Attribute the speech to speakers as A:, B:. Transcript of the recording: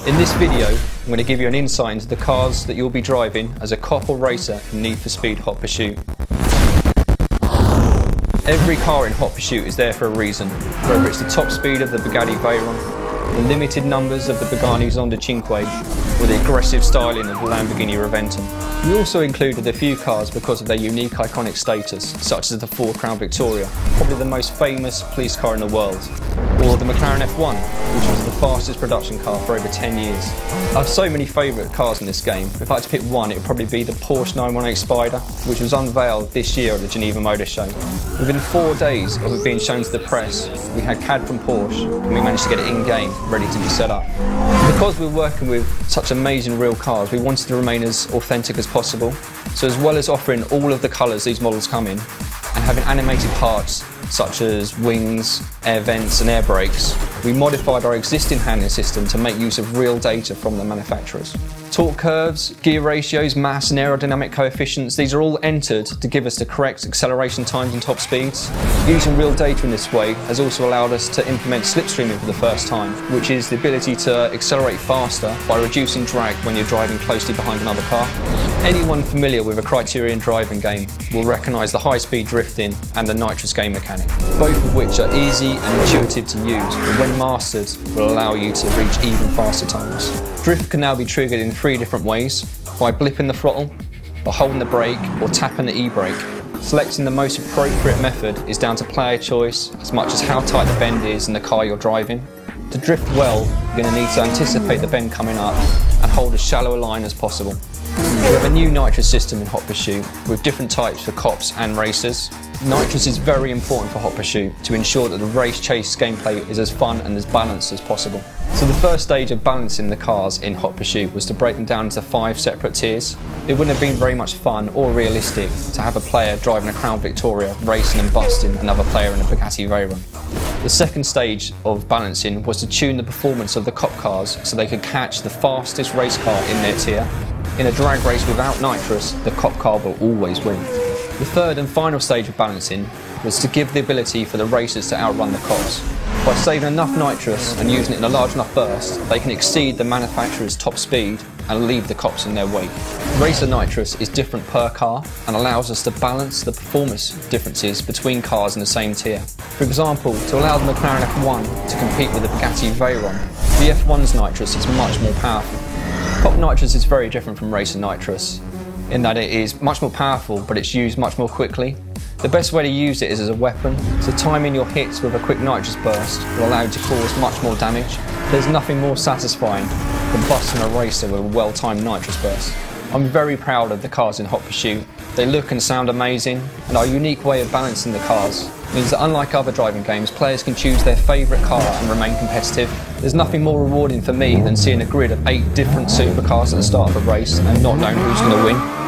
A: In this video, I'm going to give you an insight into the cars that you'll be driving as a cop or racer in Need for Speed Hot Pursuit. Every car in Hot Pursuit is there for a reason, whether it's the top speed of the Bugatti Veyron, the limited numbers of the Pagani Zonda Cinque, or the aggressive styling of the Lamborghini Reventon. We also included a few cars because of their unique iconic status, such as the Ford Crown Victoria, probably the most famous police car in the world, or the McLaren F1, which was the fastest production car for over 10 years. I have so many favourite cars in this game. If I had to pick one, it would probably be the Porsche 918 Spider, which was unveiled this year at the Geneva Motor Show. Within 4 days of it being shown to the press, we had CAD from Porsche, and we managed to get it in-game, ready to be set up. Because we're working with such amazing real cars, we wanted to remain as authentic as possible. So as well as offering all of the colours these models come in, and having animated parts such as wings, air vents and air brakes, we modified our existing handling system to make use of real data from the manufacturers. Torque curves, gear ratios, mass and aerodynamic coefficients, these are all entered to give us the correct acceleration times and top speeds. Using real data in this way has also allowed us to implement slipstreaming for the first time, which is the ability to accelerate faster by reducing drag when you're driving closely behind another car. Anyone familiar with a Criterion driving game will recognise the high-speed drifting and the nitrous game mechanic, both of which are easy and intuitive to use, and when mastered will allow you to reach even faster times. Drift can now be triggered in 3 different ways: by blipping the throttle, by holding the brake, or tapping the e-brake. Selecting the most appropriate method is down to player choice as much as how tight the bend is in the car you're driving. To drift well, you're going to need to anticipate the bend coming up and hold as shallow a line as possible. We have a new nitrous system in Hot Pursuit with different types for cops and racers. Nitrous is very important for Hot Pursuit to ensure that the race chase gameplay is as fun and as balanced as possible. So the first stage of balancing the cars in Hot Pursuit was to break them down into 5 separate tiers. It wouldn't have been very much fun or realistic to have a player driving a Crown Victoria racing and busting another player in a Bugatti Veyron. The second stage of balancing was to tune the performance of the cop cars so they could catch the fastest race car in their tier. In a drag race without nitrous, the cop car will always win. The third and final stage of balancing was to give the ability for the racers to outrun the cops. By saving enough nitrous and using it in a large enough burst, they can exceed the manufacturer's top speed and leave the cops in their wake. Racer nitrous is different per car and allows us to balance the performance differences between cars in the same tier. For example, to allow the McLaren F1 to compete with the Bugatti Veyron, the F1's nitrous is much more powerful. Cop nitrous is very different from racer nitrous in that it is much more powerful, but it's used much more quickly. The best way to use it is as a weapon, so timing your hits with a quick nitrous burst will allow you to cause much more damage. There's nothing more satisfying than busting a racer with a well-timed nitrous burst. I'm very proud of the cars in Hot Pursuit. They look and sound amazing, and our unique way of balancing the cars means that unlike other driving games, players can choose their favourite car and remain competitive. There's nothing more rewarding for me than seeing a grid of 8 different supercars at the start of a race and not knowing who's going to win.